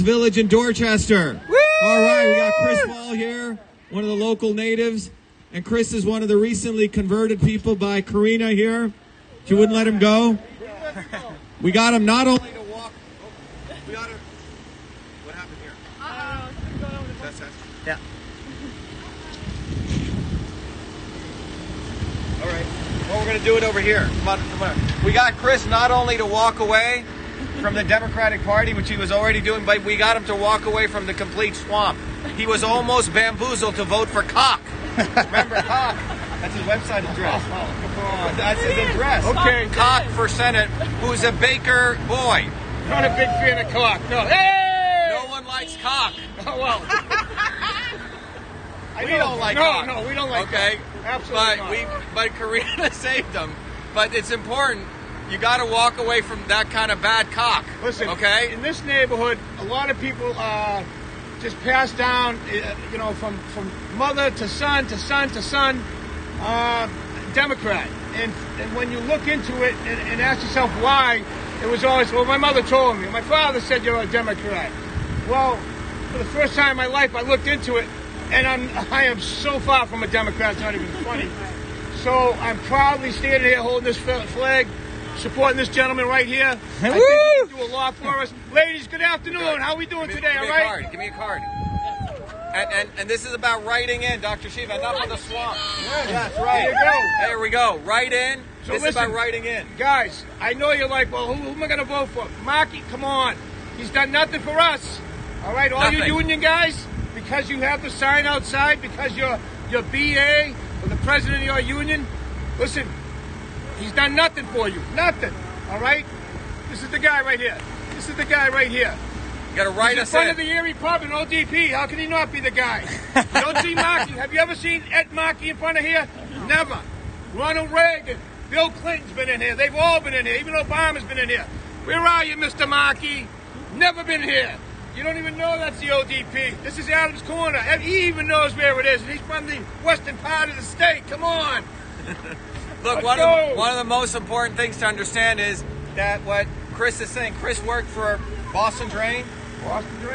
Village in Dorchester. Woo! All right, we got Chris Ball here, one of the local natives. And Chris is one of the recently converted people by Karina here. She wouldn't let him go. We got him not only to walk. Oh, we got him. What happened here? That's it. Yeah. All right. Well, we're going to do it over here. Come on, come on. We got Chris not only to walk away from the Democratic Party, which he was already doing, but we got him to walk away from the complete swamp. He was almost bamboozled to vote for Cock. Remember Cock? That's his website address. That's his address. Okay. Cock for Senate, who's a Baker boy. Not a big fan of Cock. No. Hey! No one likes Cock. Oh, well. We don't like Cock. No, we don't like okay. Cock. Absolutely not. But Karina saved him. But it's important. You got to walk away from that kind of bad cock. Listen, okay? In this neighborhood, a lot of people just pass down, from mother to son to son to son, Democrat. And when you look into it and ask yourself why, it was always, well, my mother told me. My father said you're a Democrat. Well, for the first time in my life, I looked into it, and I am so far from a Democrat, it's not even funny. So I'm proudly standing here holding this flag, supporting this gentleman right here. I think he can do a lot for us. Ladies, good afternoon. How are we doing today, all right? Give me a card. And this is about writing in, Dr. Shiva, enough of the swamp. Yeah, that's right. There we go. Write in. So this is about writing in. Guys, I know you're like, well, who am I going to vote for? Markey, come on. He's done nothing for us. All right, all you union guys, because you have the sign outside, because you're BA or the president of your union, listen, he's done nothing for you. Nothing. All right? This is the guy right here. This is the guy right here. You got to write us in front of the Erie Pub in ODP. How can he not be the guy? You don't see Markey. Have you ever seen Ed Markey in front of here? Never. Ronald Reagan. Bill Clinton's been in here. They've all been in here. Even Obama's been in here. Where are you, Mr. Markey? Never been here. You don't even know that's the ODP. This is Adams Corner. He even knows where it is. And he's from the western part of the state. Come on. Look, one of the most important things to understand is that what Chris is saying. Chris worked for Boston Drain.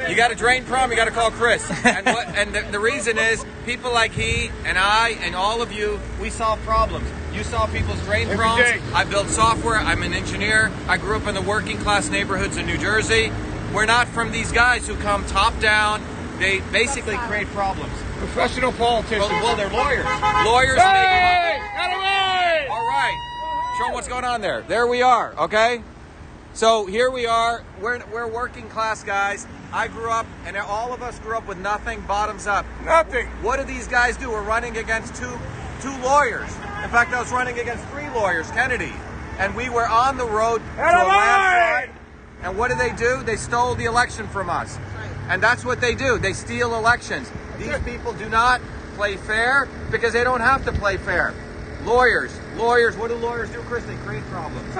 You got a drain problem, you got to call Chris. And the reason is people like he and I and all of you, we solve problems. You solve people's drain problems. I build software. I'm an engineer. I grew up in the working class neighborhoods in New Jersey. We're not from these guys who come top down. They basically create problems. Professional politicians. Well, they're lawyers. Lawyers hey! Got away! All right. Show them what's going on there. There we are, okay? So here we are. We're working class guys. I grew up, and all of us grew up with nothing, bottoms up. Nothing. What do these guys do? We're running against two lawyers. In fact, I was running against 3 lawyers, Kennedy. And we were on the road to a landslide. And what do? They stole the election from us. And that's what they do. They steal elections. These people do not play fair because they don't have to play fair. Lawyers, what do lawyers do, Chris? They create problems.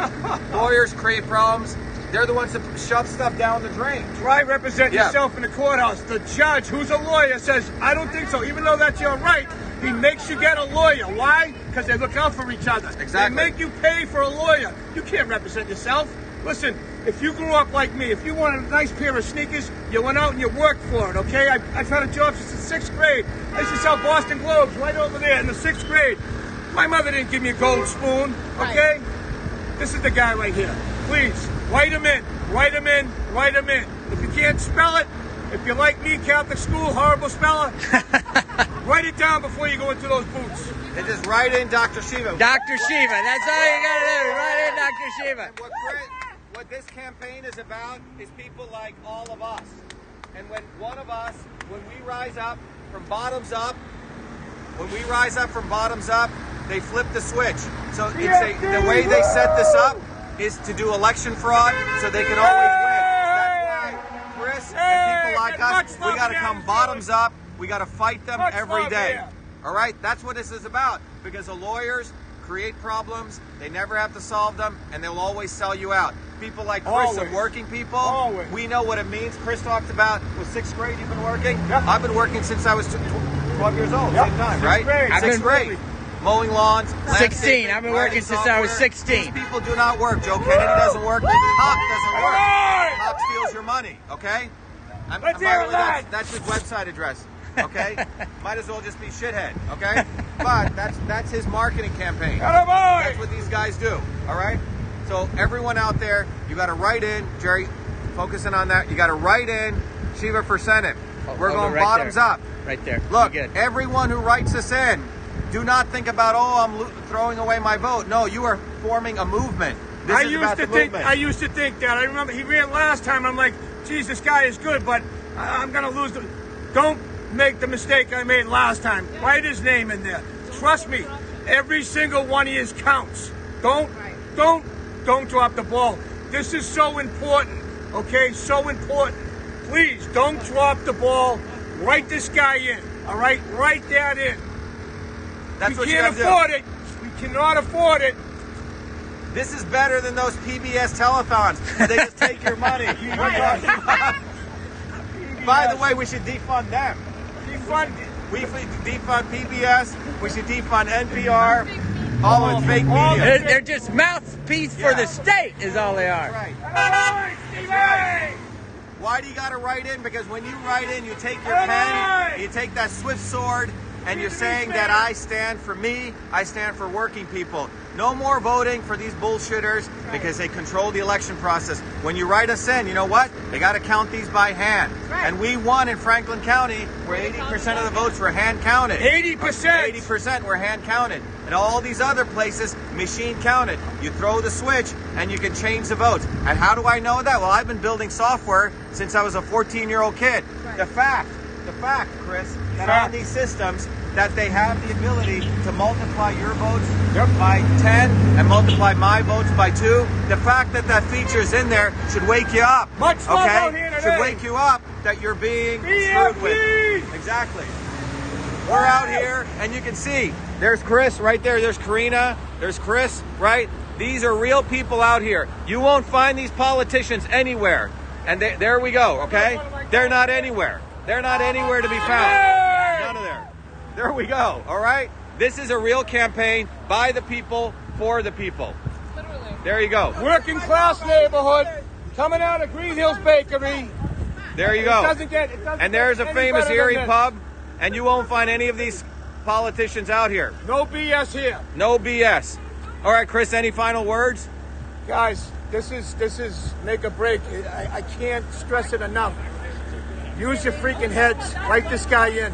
Lawyers create problems. They're the ones that shove stuff down the drain. Try represent yourself in the courthouse. The judge, who's a lawyer, says, I don't think so. Even though that's your right, he makes you get a lawyer. Why? Because they look out for each other. Exactly. They make you pay for a lawyer. You can't represent yourself. Listen, if you grew up like me, if you wanted a nice pair of sneakers, you went out and you worked for it, okay? I've had a job since the 6th grade. I used to sell Boston Globes right over there in the 6th grade. My mother didn't give me a gold spoon, okay? This is the guy right here. Please, write him in, write him in, write him in. If you can't spell it, if you're like me, Catholic school, horrible speller, write it down before you go into those boots. And just write in Dr. Shiva. Dr. Shiva, that's all you gotta do. Write in Dr. Shiva. What this campaign is about is people like all of us. And when we rise up from bottoms up, they flip the switch. So the way they set this up is to do election fraud so they can always win. That's why Chris and people like us, we got to come bottoms up. We got to fight them every day. All right? That's what this is about. Because the lawyers create problems, they never have to solve them, and they'll always sell you out. People like Chris and working people, we know what it means. Chris talked about, was 6th grade you've been working? Yep. I've been working since I was 12 years old, same time, right? 6th grade. Mowing lawns. 16. I've been working since I was 16. These people do not work. Joe Kennedy doesn't work. Cock doesn't work. Cock steals your money, okay? And Let's by hear the it way, live. that's his website address. Okay, might as well just be shithead. Okay, but that's his marketing campaign. Attaboy! That's what these guys do. All right. So everyone out there, you got to write in, Jerry. Focusing on that, you got to write in Shiva for Senate. We're going right bottoms there. up. Right there. Look, You're good. everyone who writes this in, do not think about, oh, I'm throwing away my vote. No, you are forming a movement. This is about the movement. I used to think that. I remember he ran last time. I'm like, geez, this guy is good, but I'm gonna lose. Don't make the mistake I made last time. Write his name in there. Trust me, every single one of his counts. Don't drop the ball. This is so important. Okay, so important. Please don't drop the ball. Write this guy in. All right, write that in. That's what We you can't gotta do. afford it. We cannot afford it. This is better than those PBS telethons where they just take your money. By the way, we should defund them. Defund it. We should defund PBS. We should defund NPR. All of fake all media. They're just mouthpiece for the state, is all they are. Right. Attaboy, Stevie! Why do you got to write in? Because when you write in, you take your pen, you take that swift sword, and you're saying that I stand for me, I stand for working people. No more voting for these bullshitters because they control the election process. When you write us in, you know what? They got to count these by hand. And we won in Franklin County where 80% of the votes were hand counted. 80%. 80% were hand counted. And all these other places, machine counted. You throw the switch and you can change the votes. And how do I know that? Well, I've been building software since I was a 14-year-old kid. The fact, Chris, that on these systems, that they have the ability to multiply your votes by 10 and multiply my votes by 2. The fact that that feature is in there should wake you up. Much love out here today. Should wake you up that you're being screwed with. Exactly. We're out here, and you can see there's Chris right there. There's Karina. There's Chris, right? These are real people out here. You won't find these politicians anywhere. And there we go, okay? They're not anywhere. They're not anywhere to be found. None of there. There we go, all right? This is a real campaign by the people, for the people. Literally. There you go. Working class neighborhood, coming out of Green Hills Bakery. There you It go. doesn't And there's a get any famous better than Erie this. pub, and you won't find any of these politicians out here. No BS here. No BS. All right, Chris, any final words? Guys, this is make or break. I can't stress it enough. Use your freaking heads. Write this guy in.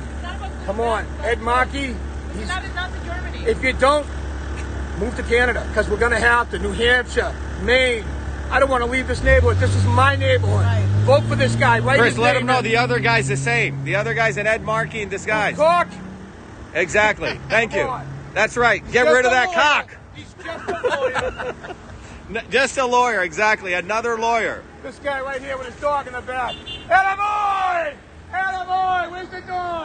Come on. Ed Markey, It's not in Germany. if you don't, move to Canada, because we're going to have to. New Hampshire, Maine. I don't want to leave this neighborhood. This is my neighborhood. Right. Vote for this guy. Write Chris, his let name him know in. the other guy's the same. The other guy's an Ed Markey in disguise. Cock. Exactly. Thank you. Come on. That's right. Get Just rid of a that lawyer. cock. He's just a lawyer. Just a lawyer, exactly. Another lawyer. This guy right here with his dog in the back. Attaboy! Attaboy! Where's the dog?